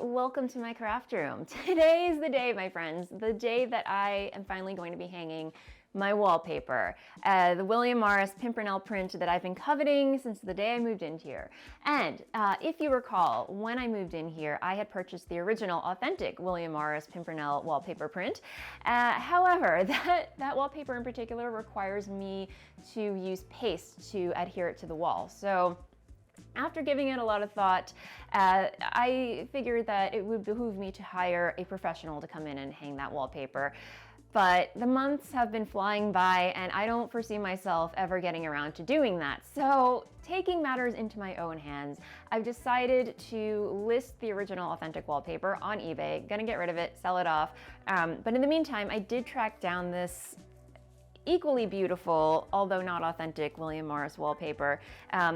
welcome to my craft room. Today is the day, my friends, the day that I am finally going to be hanging my wallpaper, the William Morris Pimpernel print that I've been coveting since the day I moved in here. And if you recall, when I moved in here, I had purchased the original authentic William Morris Pimpernel wallpaper print. However, that wallpaper in particular requires me to use paste to adhere it to the wall. So after giving it a lot of thought, I figured that it would behoove me to hire a professional to come in and hang that wallpaper. But the months have been flying by and I don't foresee myself ever getting around to doing that. So taking matters into my own hands, I've decided to list the original authentic wallpaper on eBay. Gonna get rid of it, sell it off. But in the meantime, I did track down this equally beautiful, although not authentic, William Morris wallpaper.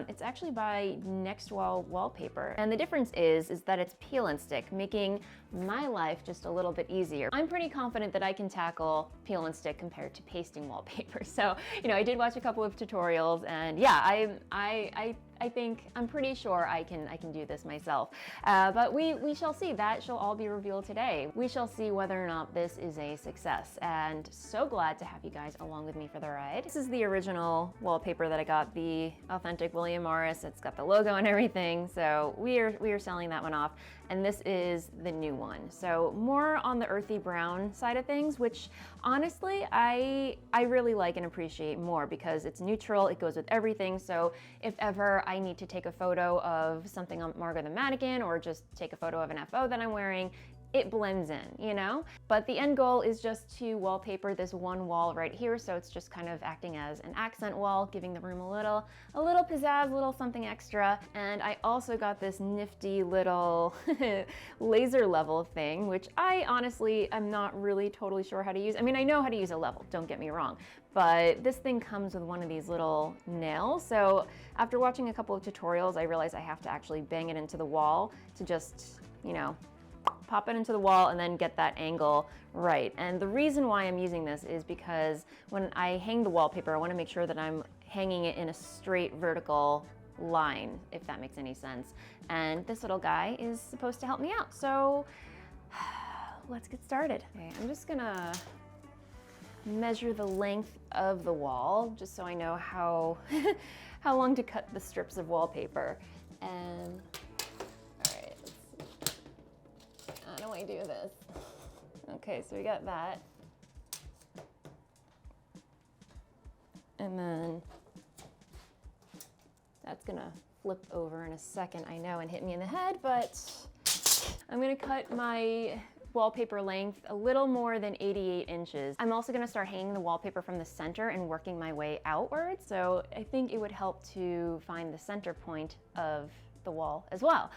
It's actually by NextWall Wallpaper. And the difference is that it's peel and stick, making my life just a little bit easier. I'm pretty confident that I can tackle peel and stick compared to pasting wallpaper. So, you know, I did watch a couple of tutorials and yeah, I think, I'm pretty sure I can do this myself. But we shall see. That shall all be revealed today. We shall see whether or not this is a success. And so glad to have you guys along with me for the ride. This is the original wallpaper that I got, the authentic William Morris. It's got the logo and everything. So we are selling that one off. And this is the new one. So more on the earthy brown side of things, which honestly, I really like and appreciate more because it's neutral, it goes with everything. So if ever I need to take a photo of something on Margot the Mannequin or just take a photo of an FO that I'm wearing, it blends in, you know? But the end goal is just to wallpaper this one wall right here, so it's just kind of acting as an accent wall, giving the room a little pizzazz, a little something extra. And I also got this nifty little laser level thing, which I honestly am not really totally sure how to use. I mean, I know how to use a level, don't get me wrong, but this thing comes with one of these little nails. So after watching a couple of tutorials, I realized I have to actually bang it into the wall to just, you know, pop it into the wall and then get that angle right. And the reason why I'm using this is because when I hang the wallpaper, I want to make sure that I'm hanging it in a straight vertical line, if that makes any sense. And this little guy is supposed to help me out. So let's get started. Okay, I'm just gonna measure the length of the wall just so I know how long to cut the strips of wallpaper. And how do I do this? Okay, so we got that. And then that's gonna flip over in a second, I know, and hit me in the head, but I'm gonna cut my wallpaper length a little more than 88 inches. I'm also gonna start hanging the wallpaper from the center and working my way outwards. So I think it would help to find the center point of the wall as well.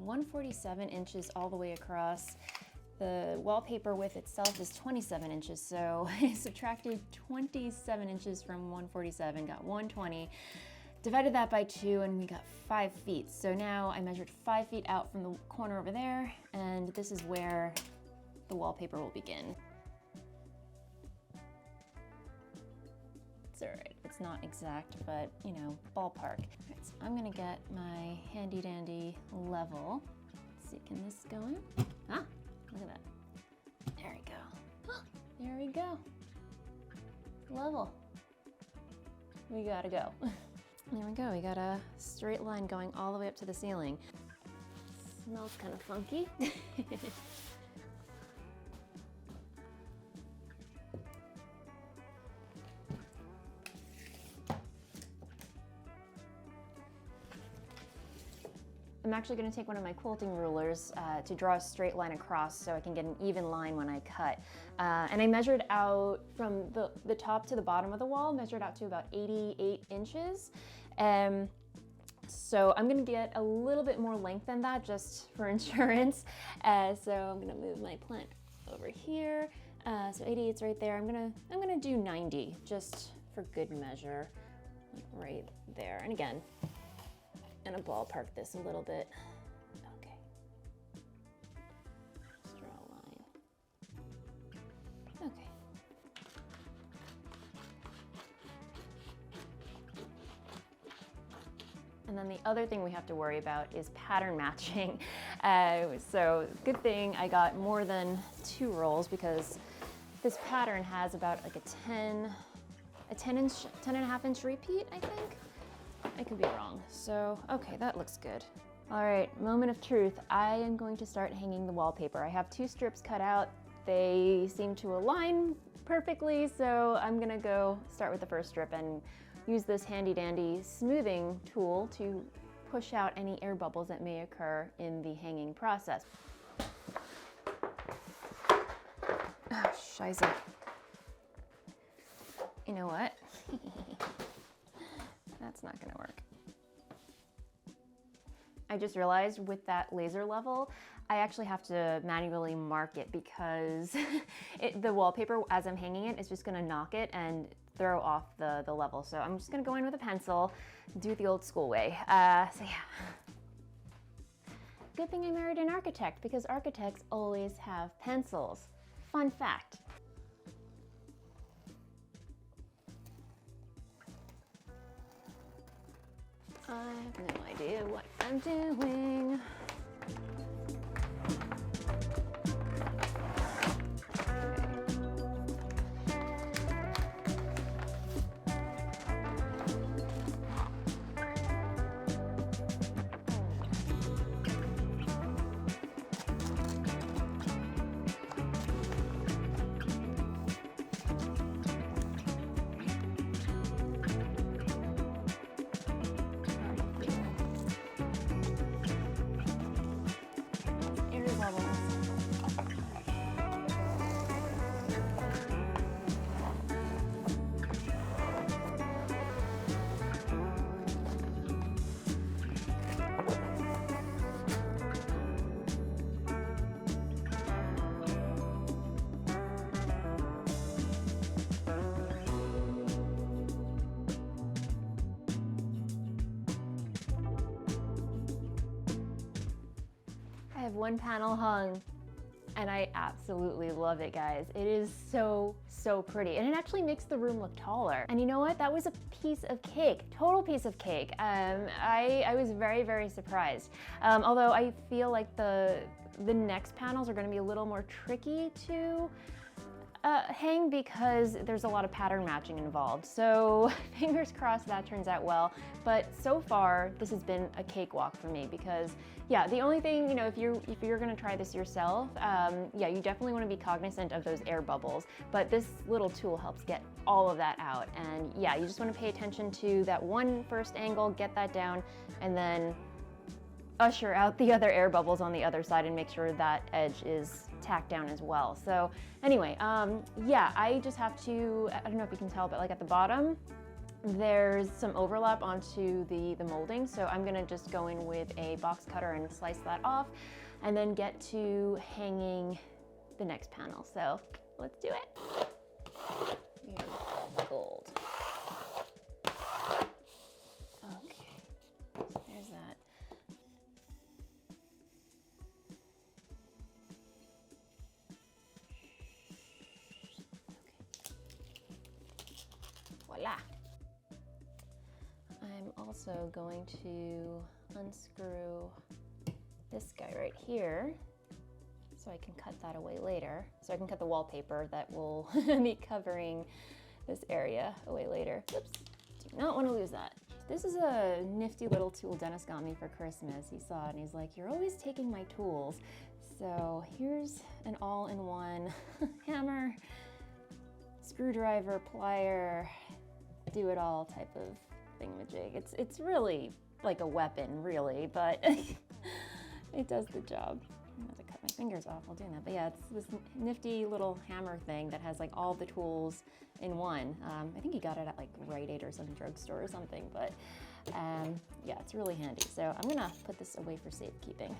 147 inches all the way across. The wallpaper width itself is 27 inches, so I subtracted 27 inches from 147, got 120, divided that by 2, and we got 5 feet. So now I measured 5 feet out from the corner over there, and this is where the wallpaper will begin. It's all right, it's not exact, but you know, ballpark. All right, so I'm gonna get my handy dandy level. Let's see, can this go in? Ah, look at that. There we go. There we go. Level. We gotta go. There we go, we got a straight line going all the way up to the ceiling. Smells kind of funky. I'm actually going to take one of my quilting rulers to draw a straight line across so I can get an even line when I cut. And I measured out from the top to the bottom of the wall, measured out to about 88 inches. So I'm going to get a little bit more length than that just for insurance. So I'm going to move my plant over here. So 88's right there. I'm gonna do 90 just for good measure, right there. And again, I'm gonna ballpark this a little bit. Okay. Just draw a line. Okay. And then the other thing we have to worry about is pattern matching. So good thing I got more than 2 rolls, because this pattern has about like a 10 and a half inch repeat, I think. I could be wrong. So, okay, that looks good. All right, moment of truth. I am going to start hanging the wallpaper. I have 2 strips cut out. They seem to align perfectly, so I'm gonna go start with the first strip and use this handy dandy smoothing tool to push out any air bubbles that may occur in the hanging process. Oh, scheiße. You know what? That's not gonna work. I just realized with that laser level, I actually have to manually mark it, because the wallpaper, as I'm hanging it, is just gonna knock it and throw off the level. So I'm just gonna go in with a pencil, do it the old school way. So yeah. Good thing I married an architect, because architects always have pencils. Fun fact. I have no idea what I'm doing. I have 1 panel hung, and I absolutely love it, guys. It is so, so pretty. And it actually makes the room look taller. And you know what? That was a piece of cake, total piece of cake. I was very, very surprised. Although I feel like the next panels are gonna be a little more tricky to hang, because there's a lot of pattern matching involved. So fingers crossed that turns out well. But so far, this has been a cakewalk for me, because yeah, the only thing, you know, if you're gonna try this yourself, yeah, you definitely wanna be cognizant of those air bubbles, but this little tool helps get all of that out. And yeah, you just wanna pay attention to that one first angle, get that down, and then usher out the other air bubbles on the other side and make sure that edge is tacked down as well. So anyway, yeah, I just have to, I don't know if you can tell, but like at the bottom, there's some overlap onto the molding. So I'm gonna just go in with a box cutter and slice that off, and then get to hanging the next panel. So let's do it. Gold. Okay, so there's that. Voila. I'm also going to unscrew this guy right here, so I can cut that away later. So I can cut the wallpaper that will be covering this area away later. Oops, do not want to lose that. This is a nifty little tool Dennis got me for Christmas. He saw it and he's like, "You're always taking my tools." So here's an all-in-one hammer, screwdriver, plier, do-it-all type of thingamajig. It's really like a weapon, really, but it does the job. I'm gonna have to cut my fingers off while doing that. But yeah, it's this nifty little hammer thing that has like all the tools in one. I think he got it at like Rite Aid or some drugstore or something, but yeah, it's really handy. So I'm gonna put this away for safekeeping.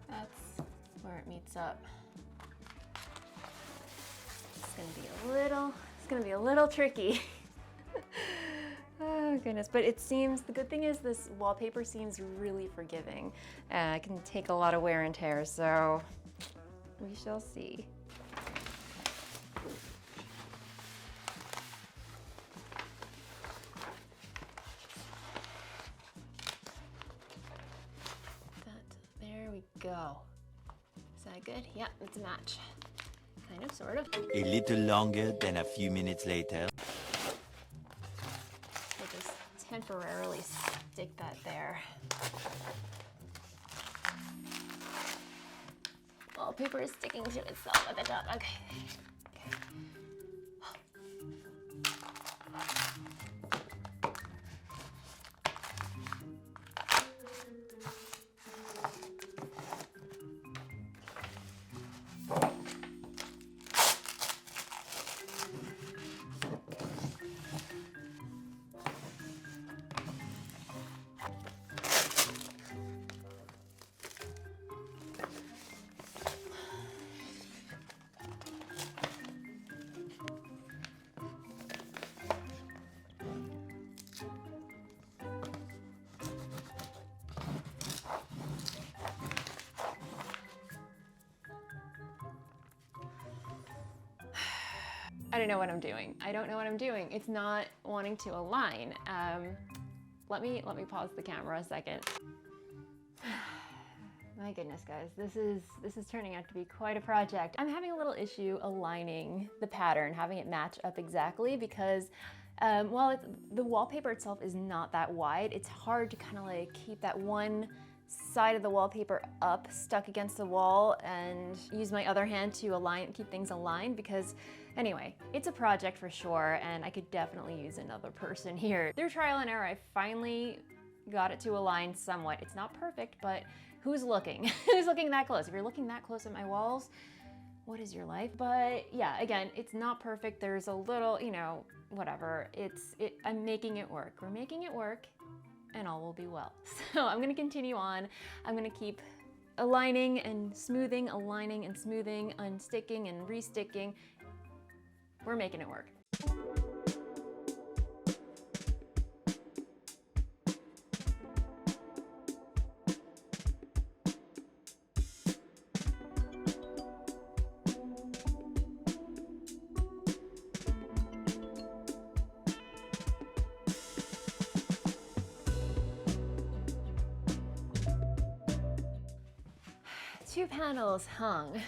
That's where it meets up. It's gonna be a little tricky. Oh goodness, but it seems, the good thing is this wallpaper seems really forgiving. It can take a lot of wear and tear, so we shall see. go. Is that good? Yeah, it's a match. Kind of, sort of. A little longer than a few minutes later. We'll just temporarily stick that there. Wallpaper is sticking to itself at the top. Okay. I don't know what I'm doing. I don't know what I'm doing. It's not wanting to align. Let me pause the camera a second. My goodness, guys, this is turning out to be quite a project. I'm having a little issue aligning the pattern, having it match up exactly because while the wallpaper itself is not that wide, it's hard to kind of like keep that one side of the wallpaper up, stuck against the wall, and use my other hand to keep things aligned because anyway, it's a project for sure, and I could definitely use another person here. Through trial and error, I finally got it to align somewhat. It's not perfect, but who's looking? Who's looking that close? If you're looking that close at my walls, what is your life? But yeah, again, it's not perfect. There's a little, you know, whatever. I'm making it work. We're making it work, and all will be well. So I'm gonna continue on. I'm gonna keep aligning and smoothing, aligning and smoothing, unsticking and resticking. We're making it work. Two panels hung.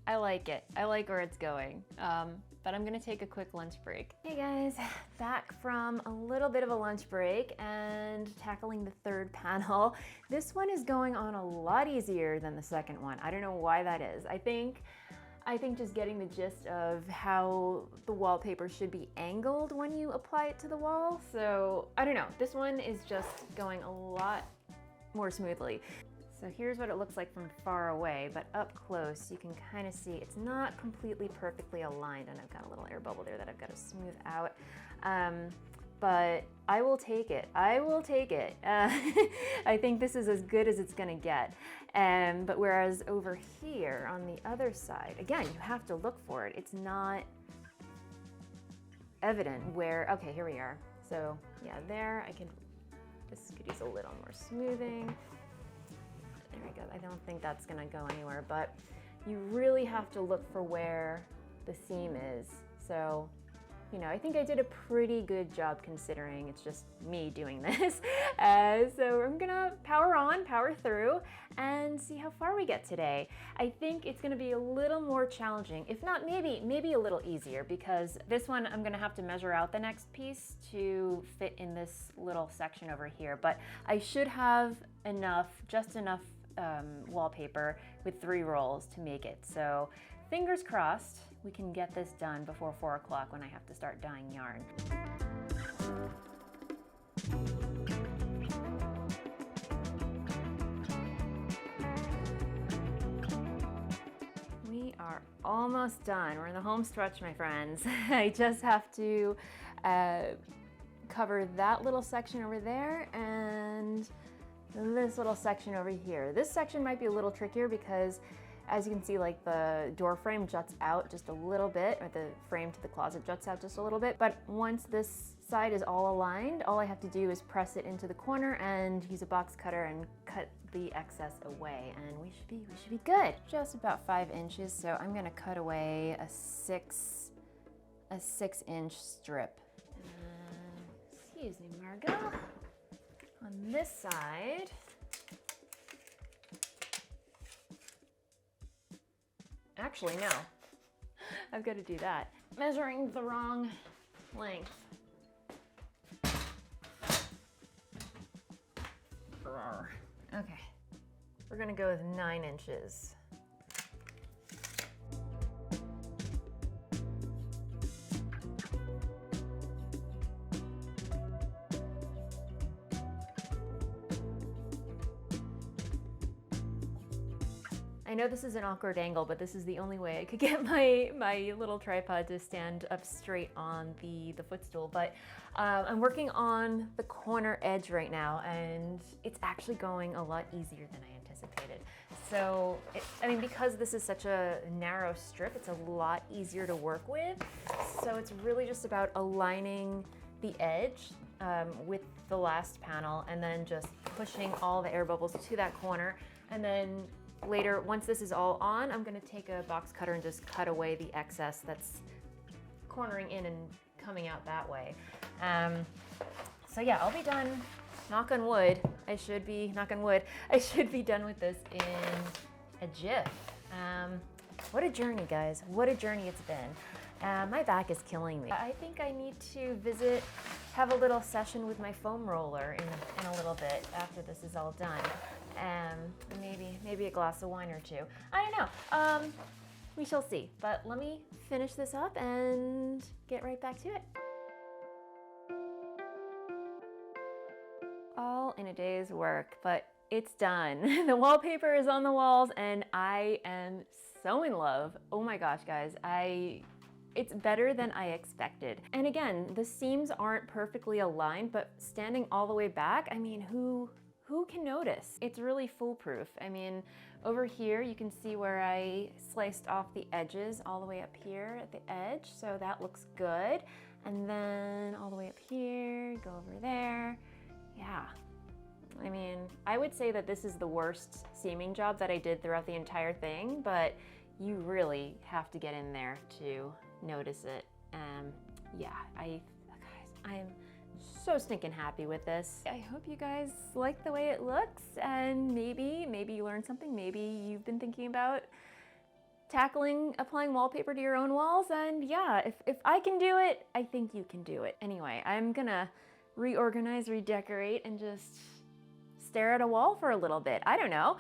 I like it. I like where it's going. But I'm gonna take a quick lunch break. Hey guys, back from a little bit of a lunch break and tackling the third panel. This one is going on a lot easier than the second one. I don't know why that is. I think just getting the gist of how the wallpaper should be angled when you apply it to the wall. So I don't know, this one is just going a lot more smoothly. So here's what it looks like from far away, but up close you can kind of see it's not completely perfectly aligned, and I've got a little air bubble there that I've got to smooth out. But I will take it. I will take it. I think this is as good as it's gonna get. But whereas over here on the other side, again, you have to look for it. It's not evident where, okay, here we are. So yeah, there, this could use a little more smoothing. There we go. I don't think that's gonna go anywhere, but you really have to look for where the seam is. So, you know, I think I did a pretty good job considering it's just me doing this. So I'm gonna power on, power through, and see how far we get today. I think it's gonna be a little more challenging, if not maybe a little easier, because this one I'm gonna have to measure out the next piece to fit in this little section over here, but I should have just enough wallpaper with 3 rolls to make it. So fingers crossed we can get this done before 4 o'clock when I have to start dyeing yarn. We are almost done. We're in the home stretch, my friends. I just have to cover that little section over there and this little section over here. This section might be a little trickier because, as you can see, like the door frame juts out just a little bit, or the frame to the closet juts out just a little bit. But once this side is all aligned, all I have to do is press it into the corner and use a box cutter and cut the excess away, and we should be good. Just about 5 inches, so I'm gonna cut away a 6-inch strip. Excuse me, Margot. On this side, Actually, no. I've got to do that. Measuring the wrong length. Okay. We're gonna go with 9 inches. I know this is an awkward angle, but this is the only way I could get my little tripod to stand up straight on the footstool. But I'm working on the corner edge right now, and it's actually going a lot easier than I anticipated. So, I mean, because this is such a narrow strip, it's a lot easier to work with. So it's really just about aligning the edge with the last panel, and then just pushing all the air bubbles to that corner, and then later, once this is all on, I'm gonna take a box cutter and just cut away the excess that's cornering in and coming out that way. So yeah, I'll be done, knock on wood, I should be done with this in a jiff. What a journey, guys, what a journey it's been. My back is killing me. I think I need to have a little session with my foam roller in a little bit after this is all done. Maybe a glass of wine or two. I don't know. We shall see. But let me finish this up and get right back to it. All in a day's work, but it's done. The wallpaper is on the walls and I am so in love. Oh my gosh, guys. It's better than I expected. And again, the seams aren't perfectly aligned, but standing all the way back, I mean, who can notice? It's really foolproof. I mean, over here, you can see where I sliced off the edges all the way up here at the edge, so that looks good. And then all the way up here, go over there. Yeah. I mean, I would say that this is the worst seaming job that I did throughout the entire thing, but you really have to get in there to notice it. Yeah, guys, I'm so stinking happy with this. I hope you guys like the way it looks, and maybe you learned something. Maybe you've been thinking about applying wallpaper to your own walls, and yeah, if I can do it, I think you can do it. Anyway, I'm gonna reorganize, redecorate, and just stare at a wall for a little bit. I don't know.